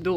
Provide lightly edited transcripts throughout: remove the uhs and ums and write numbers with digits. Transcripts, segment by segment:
2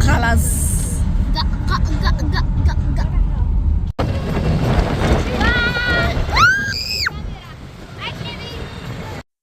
خلاص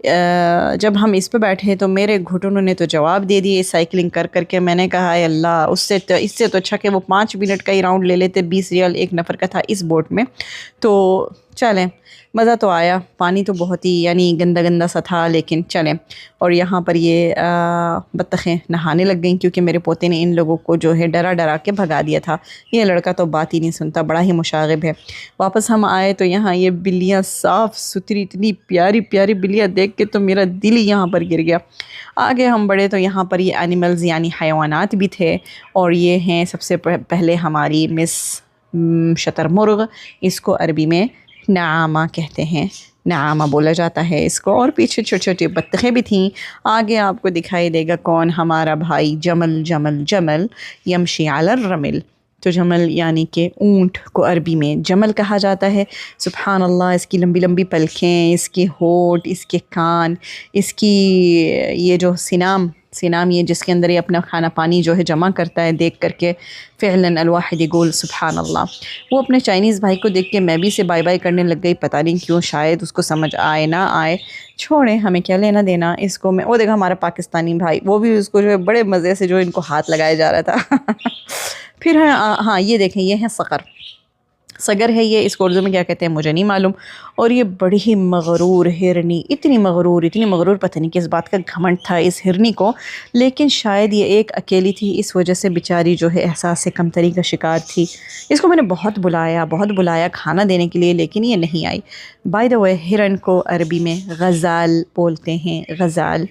جب ہم اس پہ بیٹھے تو میرے گھٹنوں نے تو جواب دے دیے سائیکلنگ کر کر کے. میں نے کہا اے اللہ، اس سے تو اچھا کہ وہ 5 منٹ کا ہی راؤنڈ لے لیتے. 20 ریال ایک نفر کا تھا اس بوٹ میں. تو چلیں، مزہ تو آیا. پانی تو بہت ہی یعنی گندا گندا سا تھا، لیکن چلیں. اور یہاں پر یہ بطخیں نہانے لگ گئیں کیونکہ میرے پوتے نے ان لوگوں کو جو ہے ڈرا ڈرا کے بھگا دیا تھا. یہ لڑکا تو بات ہی نہیں سنتا، بڑا ہی مشاغب ہے. واپس ہم آئے تو یہاں یہ بلیاں صاف ستھری، اتنی پیاری پیاری بلیاں دیکھ کے تو میرا دل ہی یہاں پر گر گیا. آگے ہم بڑھے تو یہاں پر یہ اینیملز یعنی حیوانات بھی تھے. اور یہ ہیں سب سے پہلے ہماری مس شتر مرغ، اس کو عربی میں نعامہ کہتے ہیں، نعامہ بولا جاتا ہے اس کو. اور پیچھے چھوٹی چھوٹی بطخیں بھی تھیں. آگے آپ کو دکھائی دے گا کون، ہمارا بھائی جمل. جمل جمل یمشی علی الرمل. تو جمل یعنی کہ اونٹ کو عربی میں جمل کہا جاتا ہے. سبحان اللہ، اس کی لمبی لمبی پلکیں، اس کے ہونٹ، اس کے کان، اس کی یہ جو سینام یہ جس کے اندر یہ اپنا کھانا پانی جو ہے جمع کرتا ہے، دیکھ کر کے فعلاً الواحد یقول سبحان اللہ. وہ اپنے چائنیز بھائی کو دیکھ کے میں بھی سے بائی بائی کرنے لگ گئی. پتہ نہیں کیوں، شاید اس کو سمجھ آئے نہ آئے، چھوڑیں، ہمیں کیا لینا دینا اس کو. میں وہ دیکھا ہمارا پاکستانی بھائی، وہ بھی اس کو جو ہے بڑے مزے سے جو ان کو ہاتھ لگایا جا رہا تھا. پھر ہاں یہ دیکھیں، یہ ہے صقر. صقر ہے یہ، اس کو اردو میں کیا کہتے ہیں مجھے نہیں معلوم. اور یہ بڑی ہی مغرور ہرنی، اتنی مغرور، پتہ نہیں کس بات کا گھمنڈ تھا اس ہرنی کو. لیکن شاید یہ ایک اکیلی تھی، اس وجہ سے بیچاری جو ہے احساس سے کمتری کا شکار تھی. اس کو میں نے بہت بلایا کھانا دینے کے لیے، لیکن یہ نہیں آئی. بائی دا وے، ہرن کو عربی میں غزال بولتے ہیں، غزال.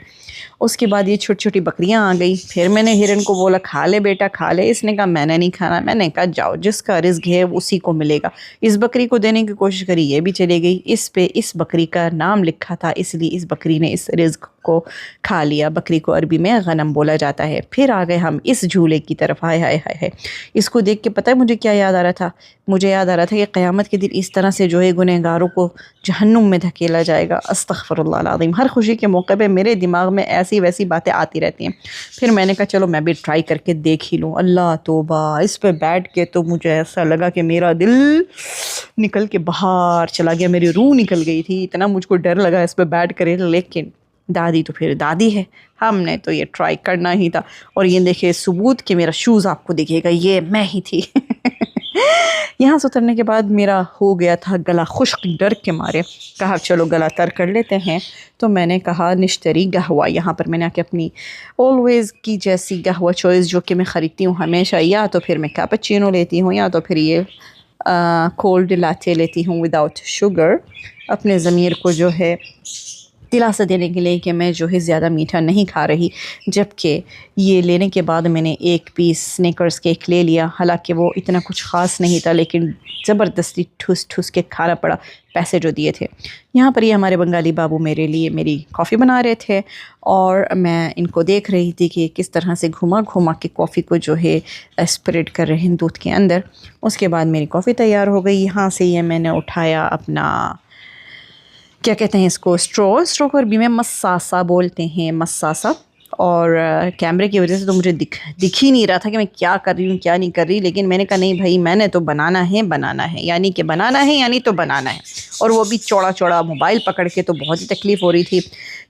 اس کے بعد یہ چھوٹی چھوٹی بکریاں آ گئی. پھر میں نے ہرن کو بولا کھا لے بیٹا کھا لے. اس نے کہا میں نے نہیں کھانا. میں نے کہا جاؤ، جس کا رزق ہے اسی کو ملے گا. اس بکری کو دینے کی کوشش کری، یہ بھی چلے گئی. اس پہ اس بکری کا نام لکھا تھا، اس لیے اس بکری نے اس رزق کو کھا لیا. بکری کو عربی میں غنم بولا جاتا ہے. پھر آ گئے ہم اس جھولے کی طرف. ہائے ہائے ہائے، اس کو دیکھ کے پتہ ہے مجھے کیا یاد آ رہا تھا؟ مجھے یاد آ رہا تھا کہ قیامت کے دن اس طرح سے جو ہے گنہگاروں کو جہنم میں دھکیلا جائے گا. استغفر اللہ العظیم. ہر خوشی کے موقع پہ میرے دماغ میں ایسی ویسی باتیں آتی رہتی ہیں. پھر میں نے کہا چلو میں بھی ٹرائی کر کے دیکھ ہی لوں. اللہ توبہ، اس پہ بیٹھ کے تو مجھے ایسا لگا کہ میرا دل نکل کے باہر چلا گیا، میری روح نکل گئی تھی. اتنا مجھ کو ڈر لگا اس پہ بیٹھ کرے. لیکن دادی تو پھر دادی ہے، ہم نے تو یہ ٹرائی کرنا ہی تھا. اور یہ دیکھیں ثبوت کہ میرا شوز آپ کو دیکھے گا، یہ میں ہی تھی. یہاں سے اترنے کے بعد میرا ہو گیا تھا گلا خشک، ڈر کے مارے. کہا چلو گلا تر کر لیتے ہیں. تو میں نے کہا نشتری قہوہ. یہاں پر میں نے آ کے اپنی آلویز کی جیسی قہوہ چوائس جو کہ میں خریدتی ہوں ہمیشہ، یا تو پھر میں کیپچینو لیتی ہوں، یا تو پھر یہ کولڈ لاتے لیتی ہوں وداؤٹ شوگر. اپنے ضمیر کو جو ہے دلاسا دینے کے لیے کہ میں جو ہے زیادہ میٹھا نہیں کھا رہی. جبکہ یہ لینے کے بعد میں نے ایک پیس سنیکرز کیک لے لیا. حالانکہ وہ اتنا کچھ خاص نہیں تھا، لیکن زبردستی ٹھوس ٹھوس کے کھانا پڑا پیسے جو دیے تھے. یہاں پر یہ ہمارے بنگالی بابو میرے لیے میری کافی بنا رہے تھے، اور میں ان کو دیکھ رہی تھی کہ کس طرح سے گھما کے کافی کو جو ہے اسپریڈ کر رہے ہیں دودھ کے اندر. اس کے بعد میری کافی تیار ہو گئی. یہاں سے یہ میں نے اٹھایا اپنا کیا کہتے ہیں اس کو، اسٹرو کو عربی میں مساسا بولتے ہیں، مساسا. اور کیمرے کی وجہ سے تو مجھے دکھ ہی نہیں رہا تھا کہ میں کیا کر رہی ہوں کیا نہیں کر رہی. لیکن میں نے کہا نہیں بھائی، میں نے تو بنانا ہے یعنی کہ بنانا ہے. اور وہ بھی چوڑا موبائل پکڑ کے، تو بہت ہی تکلیف ہو رہی تھی.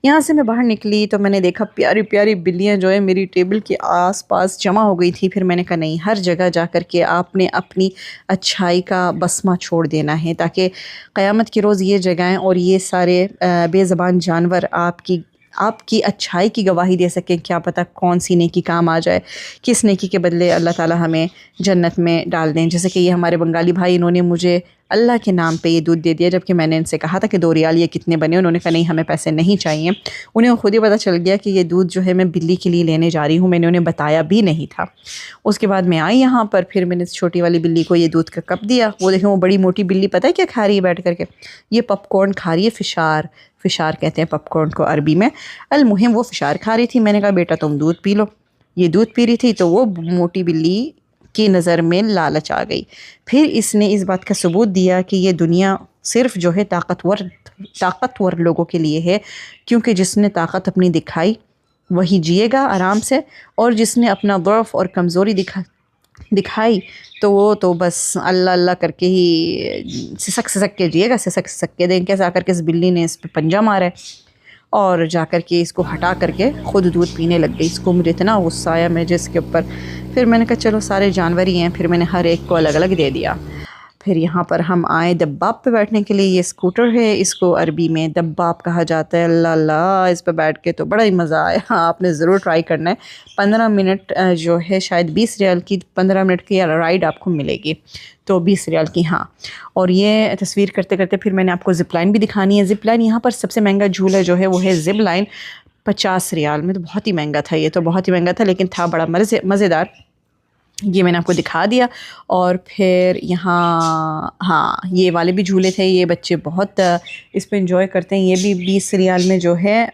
یہاں سے میں باہر نکلی تو میں نے دیکھا پیاری پیاری بلیاں جو ہے میری ٹیبل کے آس پاس جمع ہو گئی تھی. پھر میں نے کہا نہیں، ہر جگہ جا کر کے آپ نے اپنی اچھائی کا بسمہ چھوڑ دینا ہے، تاکہ قیامت کے روز یہ جگہیں اور یہ سارے بے زبان جانور آپ کی اچھائی کی گواہی دے سکیں. کیا پتہ کون سی نیکی کام آ جائے، کس نیکی کے بدلے اللہ تعالی ہمیں جنت میں ڈال دیں. جیسے کہ یہ ہمارے بنگالی بھائی، انہوں نے مجھے اللہ کے نام پہ یہ دودھ دے دیا، جبکہ میں نے ان سے کہا تھا کہ 2 ریال یہ کتنے بنے. انہوں نے کہا نہیں، ہمیں پیسے نہیں چاہیے. انہیں خود ہی پتہ چل گیا کہ یہ دودھ جو ہے میں بلی کے لیے لینے جا رہی ہوں. میں نے انہیں بتایا بھی نہیں تھا. اس کے بعد میں آئی یہاں پر. پھر میں نے چھوٹی والی بلی کو یہ دودھ کا کپ دیا. وہ دیکھیں، وہ بڑی موٹی بلی پتہ ہے کیا کھا رہی ہے بیٹھ کر کے؟ یہ پاپ کارن کھا رہی ہے. فشار کہتے ہیں پاپ کارن کو عربی میں. المہم وہ فشار کھا رہی تھی. میں نے کہا بیٹا تم دودھ پی لو. یہ دودھ پی رہی تھی تو وہ موٹی بلی کی نظر میں لالچ آ گئی. پھر اس نے اس بات کا ثبوت دیا کہ یہ دنیا صرف جو ہے طاقتور لوگوں کے لیے ہے، کیونکہ جس نے طاقت اپنی دکھائی وہی جیے گا آرام سے، اور جس نے اپنا ضعف اور کمزوری دکھائی تو وہ تو بس اللہ اللہ کر کے ہی سسک کے جیے گا. سسک کے دیں کیسے آ کر کے اس بلی نے اس پہ پنجہ مارا ہے. اور جا کر کے اس کو ہٹا کر کے خود دودھ پینے لگ گئی. اس کو مجھے اتنا غصہ آیا میں جس کے اوپر. پھر میں نے کہا چلو سارے جانور ہی ہیں, پھر میں نے ہر ایک کو الگ الگ دے دیا. پھر یہاں پر ہم آئے دباب پہ بیٹھنے کے لیے. یہ اسکوٹر ہے, اس کو عربی میں دباب کہا جاتا ہے. اللہ اللہ, اس پہ بیٹھ کے تو بڑا ہی مزہ آیا. آپ نے ضرور ٹرائی کرنا ہے. 15 منٹ جو ہے شاید 20 ریال کی 15 منٹ کی رائڈ آپ کو ملے گی, تو 20 ریال کی. ہاں, اور یہ تصویر کرتے کرتے پھر میں نے آپ کو زپ لائن بھی دکھانی ہے. زپ لائن یہاں پر سب سے مہنگا جھولا جو ہے وہ ہے زپ لائن, 50 ریال میں. تو بہت ہی مہنگا تھا, یہ تو بہت ہی مہنگا تھا, لیکن تھا بڑا مزیدار. یہ میں نے آپ کو دکھا دیا. اور پھر یہاں ہاں یہ والے بھی جھولے تھے. یہ بچے بہت اس پہ انجوائے کرتے ہیں. یہ بھی 20 ریال میں جو ہے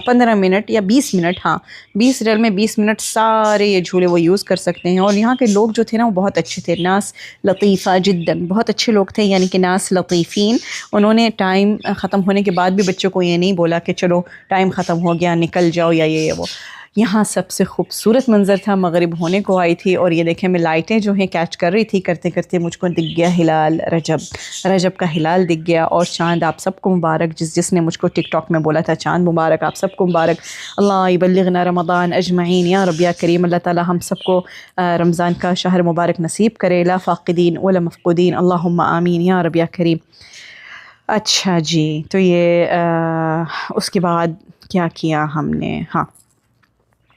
15 منٹ یا 20 منٹ, ہاں 20 ریال میں 20 منٹ سارے یہ جھولے وہ یوز کر سکتے ہیں. اور یہاں کے لوگ جو تھے نا وہ بہت اچھے تھے. ناس لطیفہ جداً, بہت اچھے لوگ تھے, یعنی کہ ناس لطیفین. انہوں نے ٹائم ختم ہونے کے بعد بھی بچوں کو یہ نہیں بولا کہ چلو ٹائم ختم ہو گیا نکل جاؤ یا یہ وہ. یہاں سب سے خوبصورت منظر تھا, مغرب ہونے کو آئی تھی, اور یہ دیکھیں میں لائٹیں جو ہیں کیچ کر رہی تھی. کرتے کرتے مجھ کو دکھ گیا ہلال رجب کا ہلال دکھ گیا. اور چاند آپ سب کو مبارک, جس نے مجھ کو ٹک ٹاک میں بولا تھا چاند مبارک, آپ سب کو مبارک. اللہ یبلغنا رمضان اجمعین یا رب یا کریم. اللہ تعالی ہم سب کو رمضان کا شہر مبارک نصیب کرے. لا فاقدین ولا مفقودین, اللہم آمین یا رب یا کریم. اچھا جی, تو یہ اس کے بعد کیا کیا ہم نے. ہاں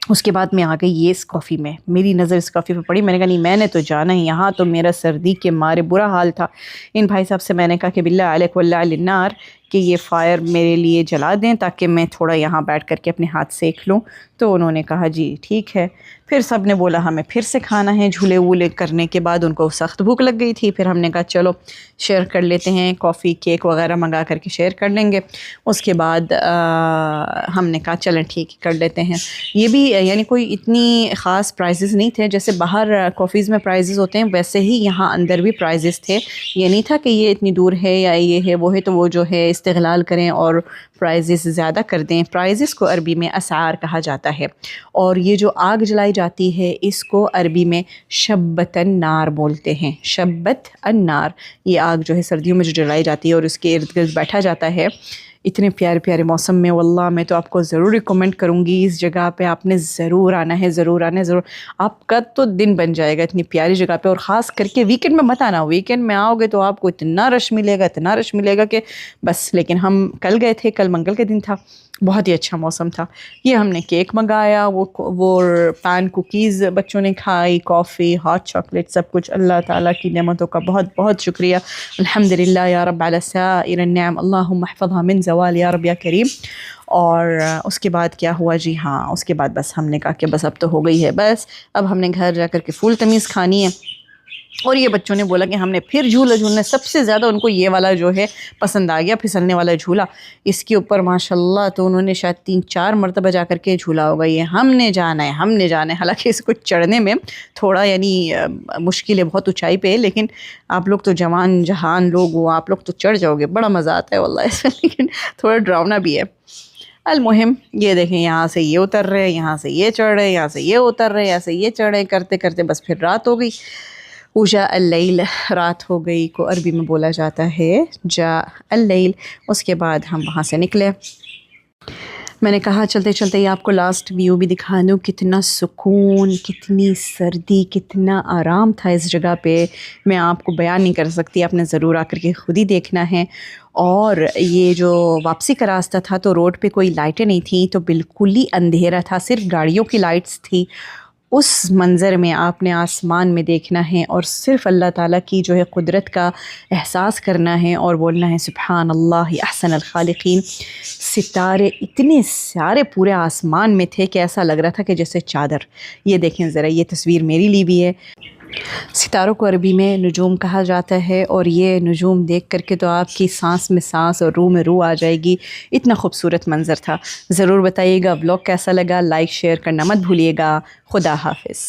اس کے بعد میں آ گئی یہ اس کافی میں. میری نظر اس کافی پہ پڑی. میں نے کہا نہیں میں نے تو جانا ہے. یہاں تو میرا سردی کے مارے برا حال تھا. ان بھائی صاحب سے میں نے کہا کہ باللہ علیک واللہ علی النار کہ یہ فائر میرے لیے جلا دیں تاکہ میں تھوڑا یہاں بیٹھ کر کے اپنے ہاتھ سیک لوں. تو انہوں نے کہا جی ٹھیک ہے. پھر سب نے بولا ہمیں پھر سے کھانا ہے. جھولے وولے کرنے کے بعد ان کو سخت بھوک لگ گئی تھی. پھر ہم نے کہا چلو شیئر کر لیتے ہیں, کافی کیک وغیرہ منگا کر کے شیئر کر لیں گے. اس کے بعد ہم نے کہا چلیں ٹھیک کر لیتے ہیں. یہ بھی یعنی کوئی اتنی خاص پرائزز نہیں تھے. جیسے باہر کافیز میں پرائزز ہوتے ہیں ویسے ہی یہاں اندر بھی پرائزز تھے. یہ نہیں تھا کہ یہ اتنی دور ہے یا یہ ہے وہ ہے تو وہ جو ہے استغلال کریں اور پرائزز زیادہ کر دیں. پرائزز کو عربی میں اسعار کہا جاتا ہے. اور یہ جو آگ جلائی جاتی ہے اس کو عربی میں شبت النار بولتے ہیں. شبت النار, یہ آگ جو ہے سردیوں میں جو جلائی جاتی ہے اور اس کے ارد گرد بیٹھا جاتا ہے اتنے پیارے پیارے موسم میں. واللہ میں تو آپ کو ضرور ریکمینڈ کروں گی اس جگہ پہ آپ نے ضرور آنا ہے, ضرور آنا ہے, ضرور. آپ کا تو دن بن جائے گا اتنی پیاری جگہ پہ. اور خاص کر کے ویکنڈ میں مت آنا. ویکنڈ میں آؤ گے تو آپ کو اتنا رش ملے گا, اتنا رش ملے گا کہ بس. لیکن ہم کل گئے تھے, کل منگل کے دن تھا, بہت ہی اچھا موسم تھا. یہ ہم نے کیک منگایا, وہ پین کوکیز بچوں نے کھائی, کافی, ہاٹ چاکلیٹ, سب کچھ. اللہ تعالیٰ کی نعمتوں کا بہت بہت شکریہ. الحمدللہ یا رب علی سائر النعم, اللہم احفظھا من زوال یا رب یا کریم. اور اس کے بعد کیا ہوا جی, ہاں اس کے بعد بس ہم نے کہا کہ بس اب تو ہو گئی ہے, بس اب ہم نے گھر جا کر کے فول تمیز کھانی ہے. اور یہ بچوں نے بولا کہ ہم نے پھر جھولا جھولنا ہے. سب سے زیادہ ان کو یہ والا جو ہے پسند آ گیا, پھسلنے والا جھولا. اس کے اوپر ماشاءاللہ تو انہوں نے شاید 3-4 مرتبہ جا کر کے جھولا ہوگا. یہ ہم نے جانا ہے, ہم نے جانا ہے. حالانکہ اس کو چڑھنے میں تھوڑا یعنی مشکل ہے, بہت اونچائی پہ ہے, لیکن آپ لوگ تو جوان جہان لوگ ہو, آپ لوگ تو چڑھ جاؤ گے. بڑا مزہ آتا ہے واللہ اس میں, لیکن تھوڑا ڈراؤنا بھی ہے. المہم یہ دیکھیں یہاں سے یہ اتر رہے, یہاں سے یہ چڑھ رہے, یہاں سے یہ اتر رہے, یہاں سے یہ چڑھ رہے, کرتے کرتے بس پھر رات ہو گئی. جاء اللیل, رات ہو گئی کو عربی میں بولا جاتا ہے جاء اللیل. اس کے بعد ہم وہاں سے نکلے. میں نے کہا چلتے چلتے یہ آپ کو لاسٹ ویو بھی دکھا دوں. کتنا سکون, کتنی سردی, کتنا آرام تھا اس جگہ پہ, میں آپ کو بیان نہیں کر سکتی. آپ نے ضرور آ کر کے خود ہی دیکھنا ہے. اور یہ جو واپسی کا راستہ تھا تو روڈ پہ کوئی لائٹیں نہیں تھیں, تو بالکل ہی اندھیرا تھا, صرف گاڑیوں کی لائٹس تھی. اس منظر میں آپ نے آسمان میں دیکھنا ہے اور صرف اللہ تعالیٰ کی جو ہے قدرت کا احساس کرنا ہے اور بولنا ہے سبحان اللہ احسن الخالقین. ستارے اتنے سارے پورے آسمان میں تھے کہ ایسا لگ رہا تھا کہ جیسے چادر. یہ دیکھیں ذرا, یہ تصویر میری لی بھی ہے. ستاروں کو عربی میں نجوم کہا جاتا ہے, اور یہ نجوم دیکھ کر کے تو آپ کی سانس میں سانس اور روح میں روح آ جائے گی. اتنا خوبصورت منظر تھا. ضرور بتائیے گا ولاگ کیسا لگا, لائک شیئر کرنا مت بھولیے گا. خدا حافظ.